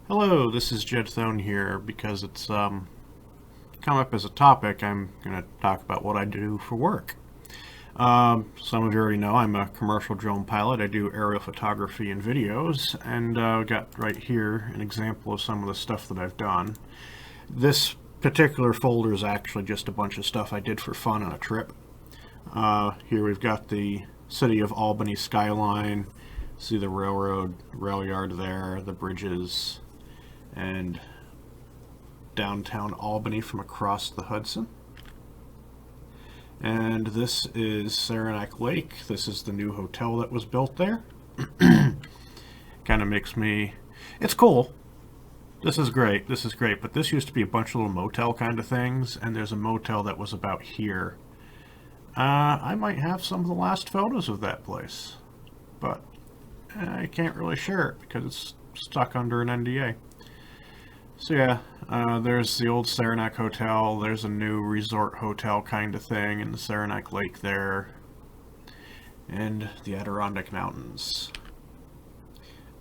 Hello, this is Jed Thone here because it's come up as a topic. I'm going to talk about what I do for work. Some of you already know I'm a commercial drone pilot. I do aerial photography and videos, and got right here an example of some of the stuff that I've done. This particular folder is actually just a bunch of stuff I did for fun on a trip. Here we've got the city of Albany skyline. See the rail yard there, the bridges, and downtown Albany from across the Hudson. And this is Saranac Lake. This is the new hotel that was built there. Kind of makes me... It's cool. This is great. This is great. But this used to be a bunch of little motel kind of things, and there's a motel that was about here. I might have some of the last photos of that place, but I can't really share it because it's stuck under an NDA. So yeah, there's the old Saranac Hotel. There's a new resort hotel kind of thing in the Saranac Lake there. And the Adirondack Mountains.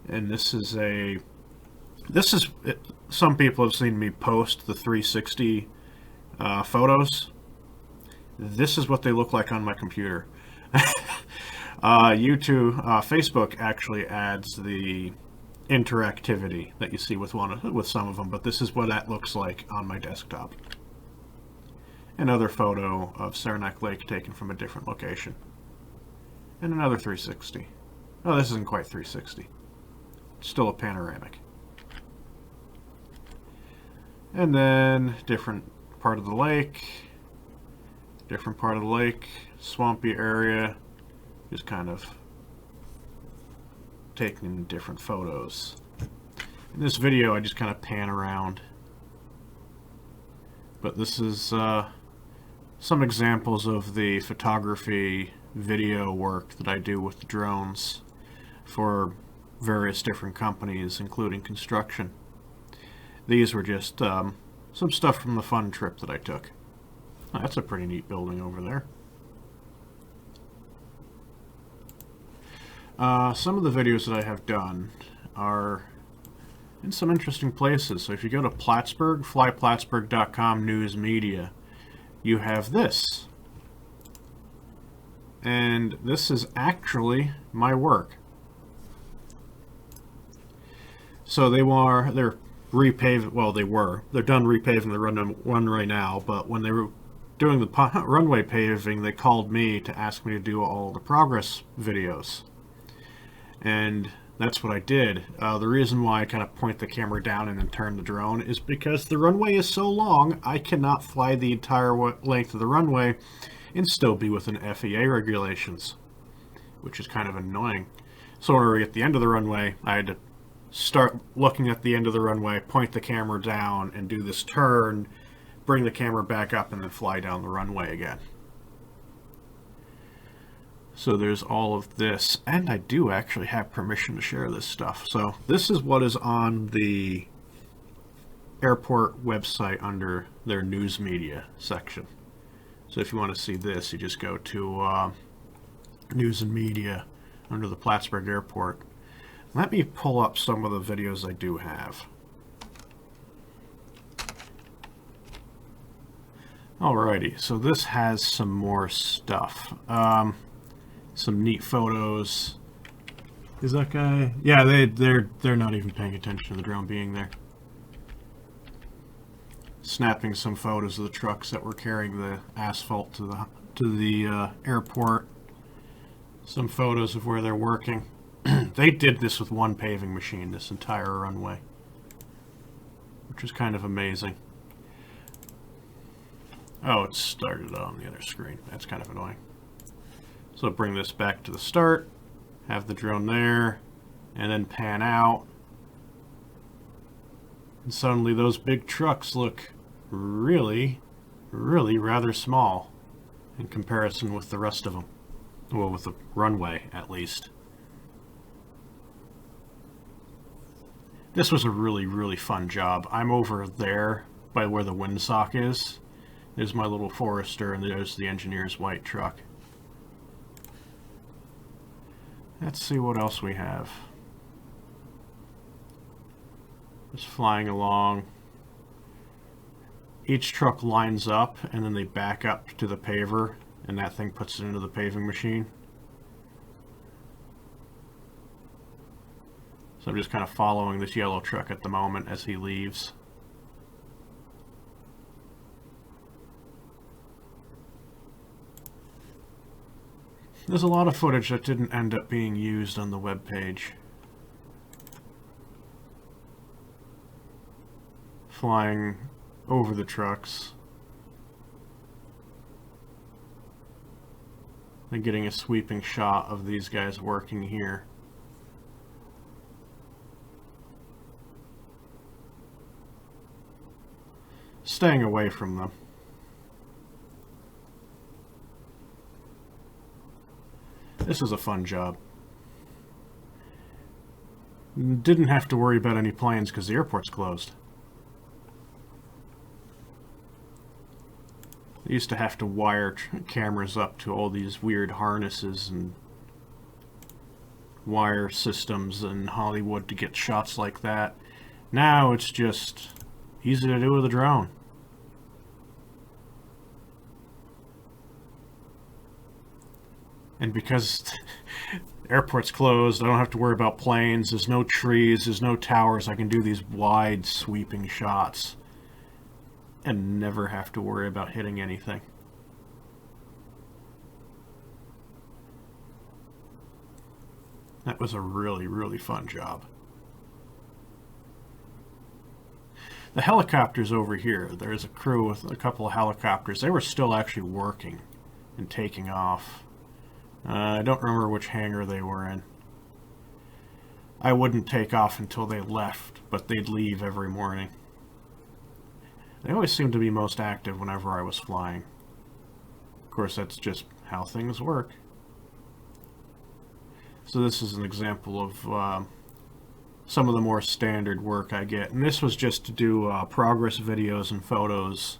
And some people have seen me post the 360 photos. This is what they look like on my computer. Facebook actually adds the interactivity that you see with some of them, but this is what that looks like on my desktop. Another photo of Saranac Lake taken from a different location. And another 360. Oh, this isn't quite 360. It's still a panoramic. And then different part of the lake. Different part of the lake, swampy area, just kind of taking different photos. In this video, I just kind of pan around. But this is some examples of the photography, video work that I do with the drones for various different companies, including construction. These were just some stuff from the fun trip that I took. Oh, that's a pretty neat building over there. Some of the videos that I have done are in some interesting places. So if you go to Plattsburgh, flyplattsburgh.com news media, you have this. And this is actually my work. So they're repaving, well, they're done repaving the runway now, but when they were doing the runway paving, they called me to ask me to do all the progress videos. And that's what I did. The reason why I kind of point the camera down and then turn the drone is because the runway is so long, I cannot fly the entire length of the runway and still be within FAA regulations, which is kind of annoying. So when we were at the end of the runway, I had to start looking at the end of the runway, point the camera down, and do this turn, bring the camera back up, and then fly down the runway again. So there's all of this, and I do actually have permission to share this stuff. So this is what is on the airport website under their news media section. So if you want to see this, you just go to news and media under the Plattsburgh Airport. Let me pull up some of the videos I do have. Alrighty, so this has some more stuff. Some neat photos. Is that guy? Yeah, they're not even paying attention to the drone being there. Snapping some photos of the trucks that were carrying the asphalt to the airport. Some photos of where they're working. They did this with one paving machine, this entire runway, which is kind of amazing. Oh, it started on the other screen. That's kind of annoying. So bring this back to the start, have the drone there, and then pan out. And suddenly those big trucks look really, really rather small in comparison with the rest of them. Well, with the runway, at least. This was a really, really fun job. I'm over there by where the windsock is. There's my little Forester, and there's the engineer's white truck. Let's see what else we have. Just flying along. Each truck lines up and then they back up to the paver and that thing puts it into the paving machine. So I'm just kind of following this yellow truck at the moment as he leaves. There's a lot of footage that didn't end up being used on the webpage. Flying over the trucks. And getting a sweeping shot of these guys working here. Staying away from them. This is a fun job. Didn't have to worry about any planes because the airport's closed. They used to have to wire cameras up to all these weird harnesses and wire systems in Hollywood to get shots like that. Now it's just easy to do with a drone. And because the airport's closed, I don't have to worry about planes, there's no trees, there's no towers, I can do these wide sweeping shots and never have to worry about hitting anything. That was a really, really fun job. The helicopters over here, there's a crew with a couple of helicopters. They were still actually working and taking off. I don't remember which hangar they were in. I wouldn't take off until they left, but they'd leave every morning. They always seemed to be most active whenever I was flying. Of course, that's just how things work. So this is an example of some of the more standard work I get. And this was just to do progress videos and photos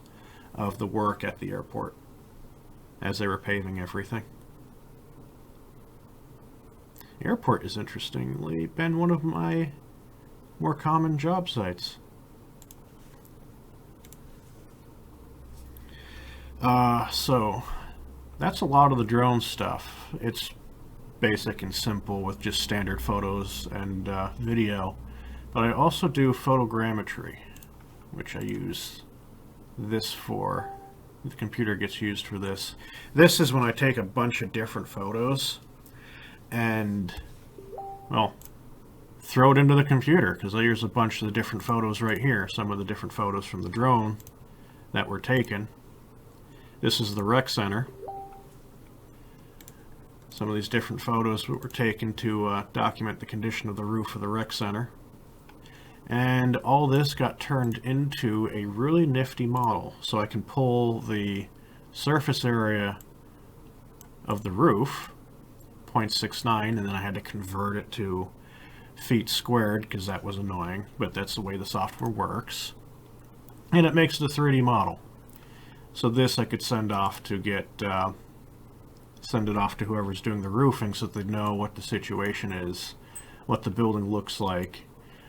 of the work at the airport as they were paving everything. The airport has interestingly been one of my more common job sites. So that's a lot of the drone stuff. It's basic and simple with just standard photos and video. But I also do photogrammetry, which I use this for. The computer gets used for this. This is when I take a bunch of different photos and, well, throw it into the computer, because there's a bunch of the different photos right here. Some of the different photos from the drone that were taken. This is the rec center. Some of these different photos were taken to document the condition of the roof of the rec center. And all this got turned into a really nifty model. So I can pull the surface area of the roof, 0.69, and then I had to convert it to feet squared because that was annoying, but that's the way the software works. And it makes the 3D model. So this I could send off to get, send it off to whoever's doing the roofing so that they know what the situation is, what the building looks like,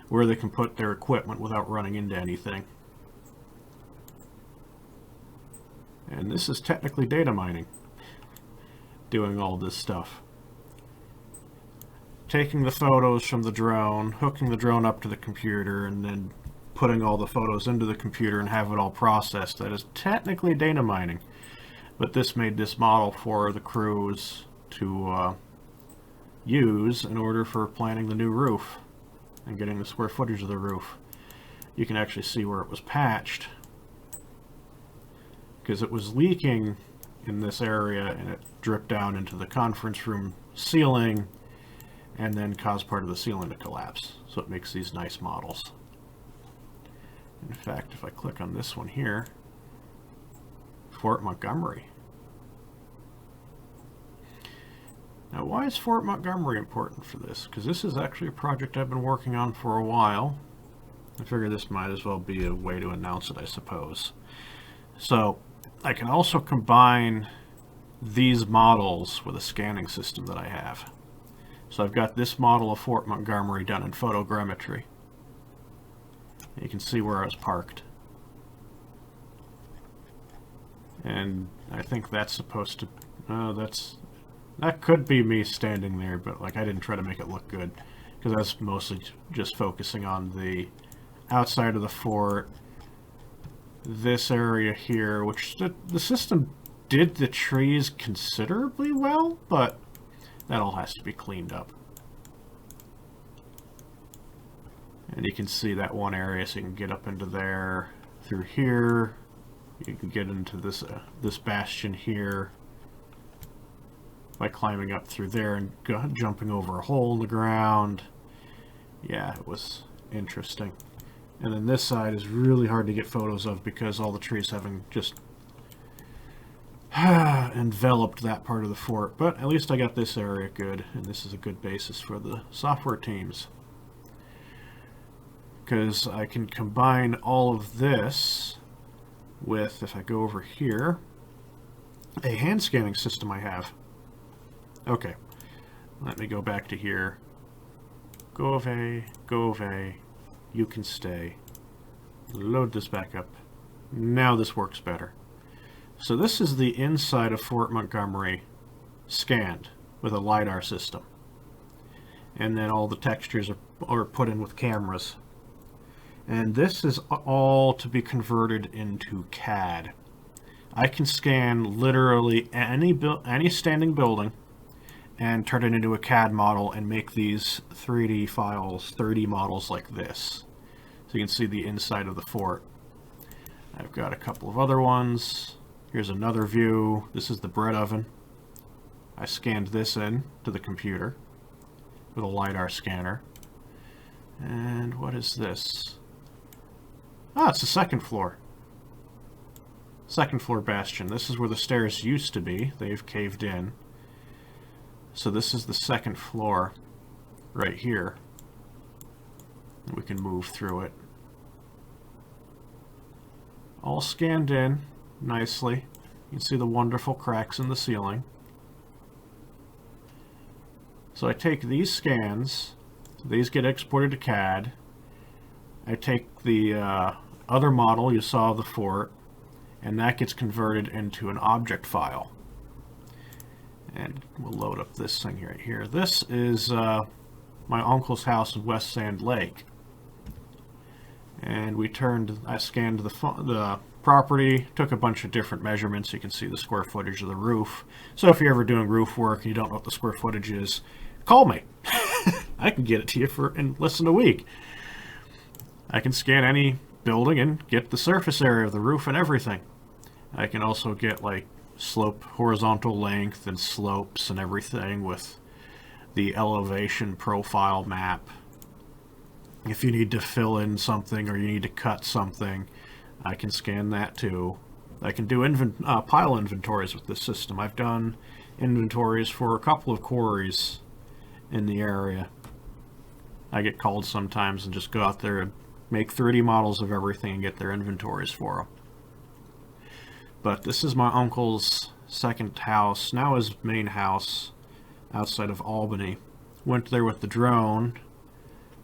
where they can put their equipment without running into anything. And this is technically data mining, doing all this stuff. Taking the photos from the drone, hooking the drone up to the computer, and then putting all the photos into the computer and have it all processed. That is technically data mining. But this made this model for the crews to use in order for planning the new roof and getting the square footage of the roof. You can actually see where it was patched, because it was leaking in this area and it dripped down into the conference room ceiling and then caused part of the ceiling to collapse. So it makes these nice models. In fact, if I click on this one here, Fort Montgomery. Now, why is Fort Montgomery important for this? Because this is actually a project I've been working on for a while. I figure this might as well be a way to announce it, I suppose. So, I can also combine these models with a scanning system that I have. So I've got this model of Fort Montgomery done in photogrammetry. You can see where I was parked. And I think that's supposed to... that could be me standing there, but like I didn't try to make it look good, because I was mostly just focusing on the outside of the fort. This area here, which the system did the trees considerably well, but that all has to be cleaned up. And you can see that one area, so you can get up into there through here. You can get into this this bastion here by climbing up through there and jumping over a hole in the ground. Yeah, it was interesting. And then this side is really hard to get photos of because all the trees having just enveloped that part of the fort. But at least I got this area good, and this is a good basis for the software teams. Because I can combine all of this with, if I go over here, a hand scanning system I have. Okay, let me go back to here. Go away, you can stay. Load this back up. Now this works better. So this is the inside of Fort Montgomery scanned with a LiDAR system. And then all the textures are put in with cameras. And this is all to be converted into CAD. I can scan literally any standing building and turn it into a CAD model and make these 3D files, 3D models like this. So you can see the inside of the fort. I've got a couple of other ones. Here's another view. This is the bread oven. I scanned this in to the computer with a LiDAR scanner. And what is this? Ah, it's the second floor. Second floor bastion. This is where the stairs used to be. They've caved in. So this is the second floor right here. We can move through it. All scanned in nicely. You can see the wonderful cracks in the ceiling. So I take these scans. These get exported to CAD. I take the other model you saw of the fort, and that gets converted into an object file. And we'll load up this thing right here. This is my uncle's house in West Sand Lake. And I scanned the property, took a bunch of different measurements. You can see the square footage of the roof. So if you're ever doing roof work and you don't know what the square footage is, call me. I can get it to you in less than a week. I can scan any building and get the surface area of the roof and everything. I can also get like slope, horizontal length and slopes and everything with the elevation profile map. If you need to fill in something or you need to cut something, I can scan that too. I can do pile inventories with this system. I've done inventories for a couple of quarries in the area. I get called sometimes and just go out there and make 3D models of everything and get their inventories for them. But this is my uncle's second house, now his main house outside of Albany. Went there with the drone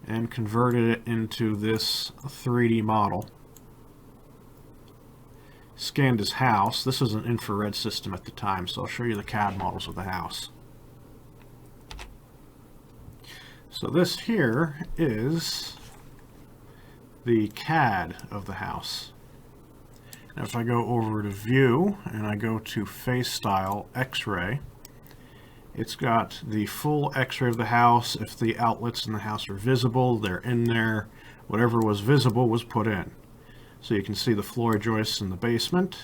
and converted it into this 3D model. Scanned his house. This was an infrared system at the time, so I'll show you the CAD models of the house. So this here is the CAD of the house. Now if I go over to View and I go to Face Style X-Ray, it's got the full X-ray of the house. If the outlets in the house are visible, they're in there. Whatever was visible was put in. So you can see the floor joists in the basement.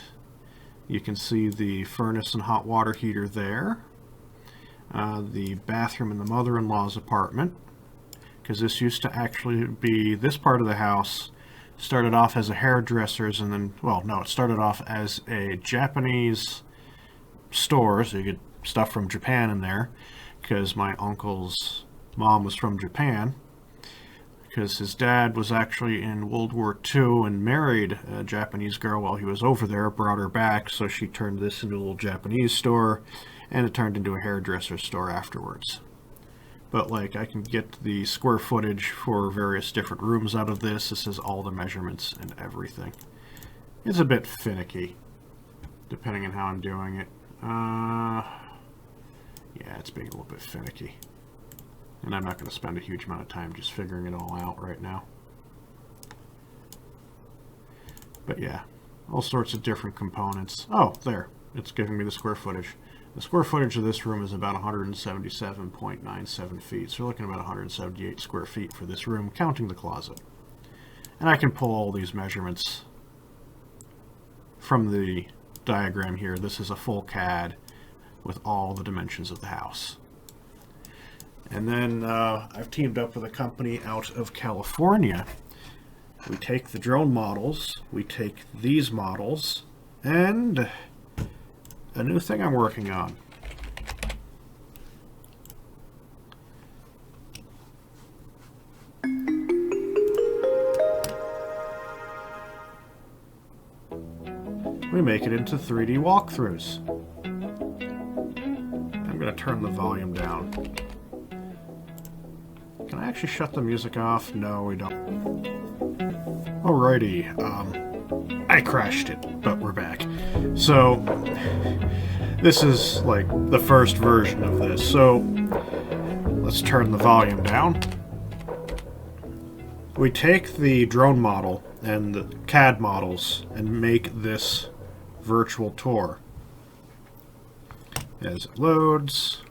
You can see the furnace and hot water heater there. The bathroom in the mother-in-law's apartment. Because this used to actually be, this part of the house started off as a hairdresser's and then, well, no, it started off as a Japanese store, so you get stuff from Japan in there, because my uncle's mom was from Japan, because his dad was actually in World War II and married a Japanese girl while he was over there, brought her back, so she turned this into a little Japanese store, and it turned into a hairdresser store afterwards. But like I can get the square footage for various different rooms out of this. This is all the measurements and everything. It's a bit finicky, depending on how I'm doing it. Yeah, it's being a little bit finicky. And I'm not going to spend a huge amount of time just figuring it all out right now. But yeah, all sorts of different components. Oh, there. It's giving me the square footage. The square footage of this room is about 177.97 feet. So we're looking at about 178 square feet for this room, counting the closet. And I can pull all these measurements from the diagram here. This is a full CAD with all the dimensions of the house. And then I've teamed up with a company out of California. We take the drone models, we take these models, and a new thing I'm working on. We make it into 3D walkthroughs. I'm going to turn the volume down. Can I actually shut the music off? No, we don't. Alrighty, I crashed it, but we're back. So, this is like the first version of this. So, let's turn the volume down. We take the drone model and the CAD models and make this virtual tour. As it loads,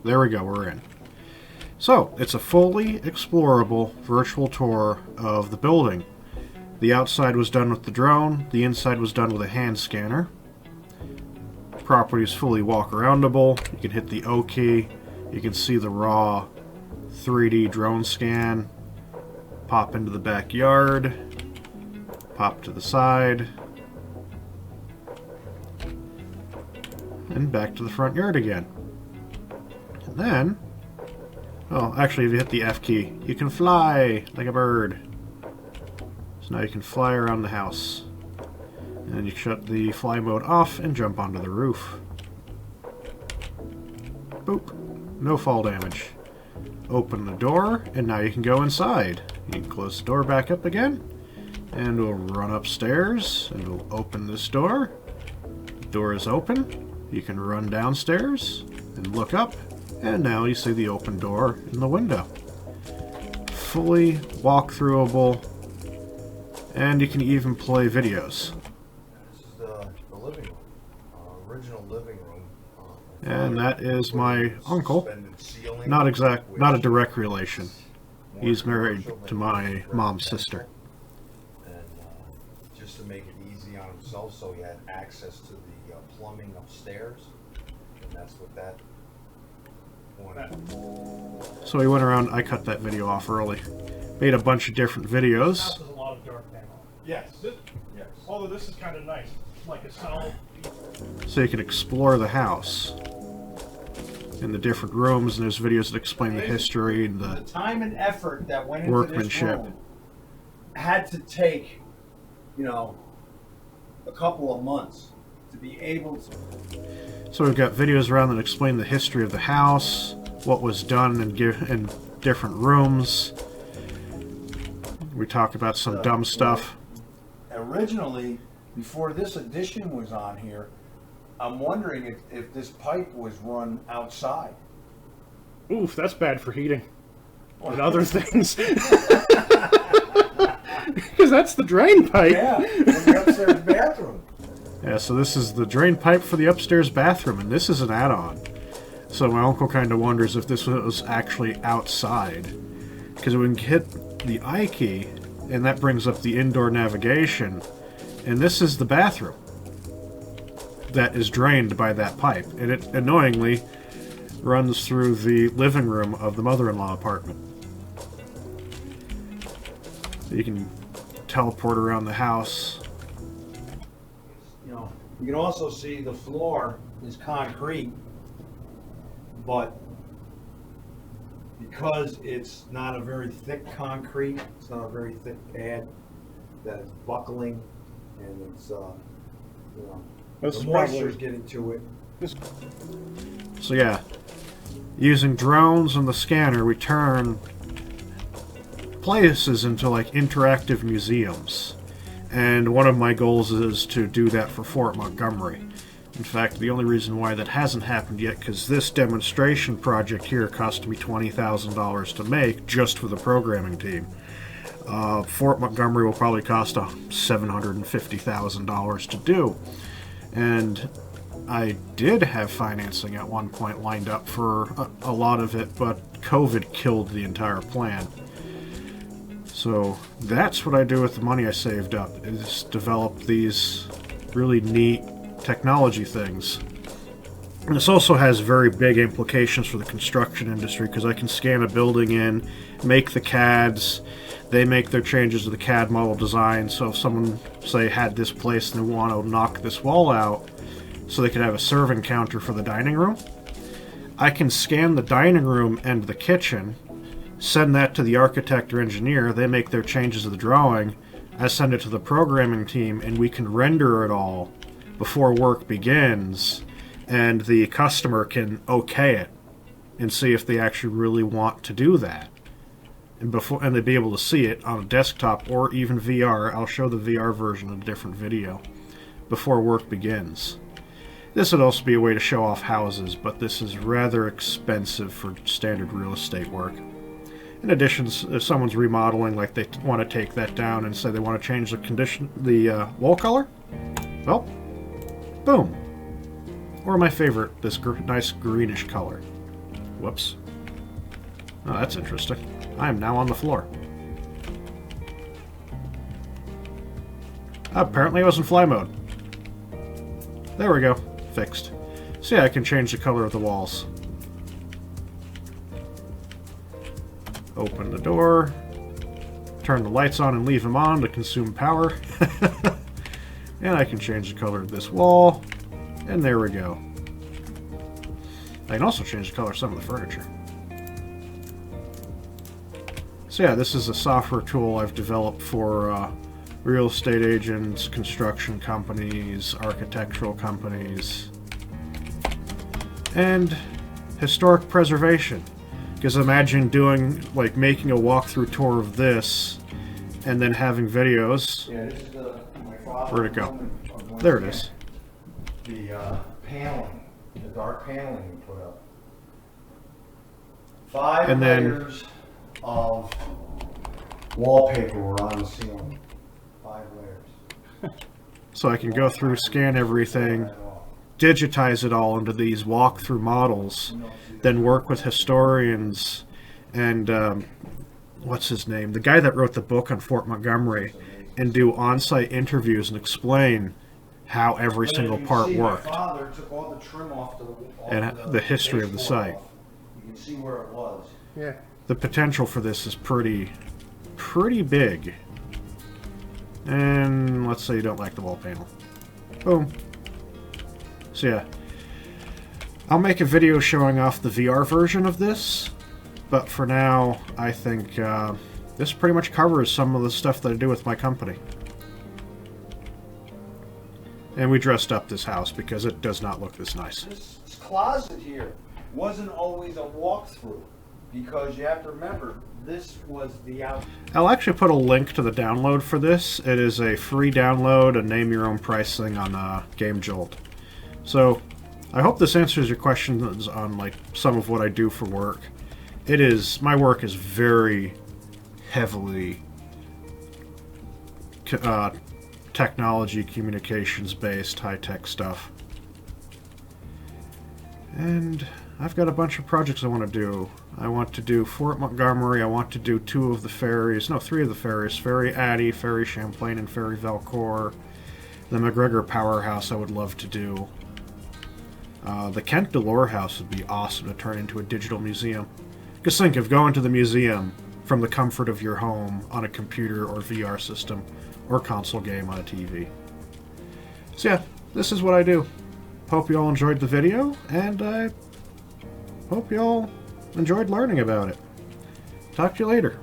there we go, we're in. So, it's a fully explorable virtual tour of the building. The outside was done with the drone, the inside was done with a hand scanner. The property is fully walk-aroundable. You can hit the O key, you can see the raw 3D drone scan, pop into the backyard, pop to the side, and back to the front yard again. And then, well, actually, if you hit the F key, you can fly like a bird. So now you can fly around the house. And then you shut the fly mode off and jump onto the roof. Boop. No fall damage. Open the door, and now you can go inside. You can close the door back up again, and we'll run upstairs, and we'll open this door. The door is open. You can run downstairs and look up, and now you see the open door in the window. Fully walkthroughable, and you can even play videos. This is the living room, original living room. And that is my uncle. Not a direct relation. He's married to my mom's sister. And just to make it easy on himself, so he had access to the plumbing upstairs, and that's what that wanted. So he went around. I cut that video off early. Made a bunch of different videos. This house has a lot of dark panel. Yes. Yes. Although this is kind of nice, like a solid. So you can explore the house in the different rooms, and there's videos that explain the history and The the time and effort that went into workmanship. this room had to take, a couple of months to be able to. So we've got videos around that explain the history of the house, what was done in different rooms. We talk about some dumb stuff. Originally, before this addition was on here, I'm wondering if this pipe was run outside. Oof, that's bad for heating and other things. Because that's the drain pipe. Yeah, in the upstairs bathroom. Yeah, so this is the drain pipe for the upstairs bathroom, and this is an add-on. So my uncle kind of wonders if this was actually outside. Because we can hit the I key, and that brings up the indoor navigation, and this is the bathroom that is drained by that pipe, and it annoyingly runs through the living room of the mother-in-law apartment. You can teleport around the house. You can also see the floor is concrete, but because it's not a very thick concrete, it's not a very thick pad, that it's buckling, and it's, the moisture's getting to it. This So yeah, using drones and the scanner, we turn places into like interactive museums. And one of my goals is to do that for Fort Montgomery. In fact, the only reason why that hasn't happened yet, because this demonstration project here cost me $20,000 to make just for the programming team. Fort Montgomery will probably cost $750,000 to do. And I did have financing at one point lined up for a lot of it, but COVID killed the entire plan. So that's what I do with the money I saved up, is develop these really neat technology things. And this also has very big implications for the construction industry, because I can scan a building in, make the CADs, they make their changes to the CAD model design. So if someone, say, had this place and they want to knock this wall out so they could have a serving counter for the dining room, I can scan the dining room and the kitchen, send that to the architect or engineer, they make their changes to the drawing, I send it to the programming team, and we can render it all before work begins, and the customer can okay it and see if they actually really want to do that. And they'd be able to see it on a desktop or even VR. I'll show the VR version in a different video before work begins. This would also be a way to show off houses, but this is rather expensive for standard real estate work. In addition, if someone's remodeling, like they want to take that down and say they want to change the wall color, well, boom. Or my favorite, this nice greenish color. Whoops. Oh, that's interesting. I am now on the floor. Apparently I was in fly mode. There we go. Fixed. So yeah, I can change the color of the walls. Open the door. Turn the lights on and leave them on to consume power. And I can change the color of this wall. And there we go. I can also change the color of some of the furniture. So yeah, this is a software tool I've developed for real estate agents, construction companies, architectural companies, and historic preservation. Because imagine doing, like, making a walkthrough tour of this, and then having videos. Yeah, this is my father. Where'd it go? There it is. The paneling, the dark paneling you put up. 5 And then- layers of wallpaper were on the ceiling. 5 layers. So I can go through, scan everything, digitize it all into these walkthrough models, then work with historians and what's his name? The guy that wrote the book on Fort Montgomery, and do on-site interviews and explain how every single part worked. My father took all the trim off And the history of the site. You can see where it was. yeah. The potential for this is pretty big. And let's say you don't like the wall panel. Boom. So yeah, I'll make a video showing off the VR version of this, but for now, I think this pretty much covers some of the stuff that I do with my company. And we dressed up this house because it does not look this nice. This closet here wasn't always a walkthrough, because you have to remember, this was the out. I'll actually put a link to the download for this. It is a free download, a name your own price thing on Game Jolt. So I hope this answers your questions on like some of what I do for work. My work is very heavily technology, communications based, high-tech stuff. And I've got a bunch of projects I want to do. I want to do Fort Montgomery, I want to do 3 of the ferries, Ferry Addy, Ferry Champlain, and Ferry Valcourt. The McGregor Powerhouse I would love to do. The Kent Delore House would be awesome to turn into a digital museum. Just think of going to the museum from the comfort of your home on a computer or VR system or console game on a TV. So yeah, this is what I do. Hope you all enjoyed the video, and I hope you all enjoyed learning about it. Talk to you later.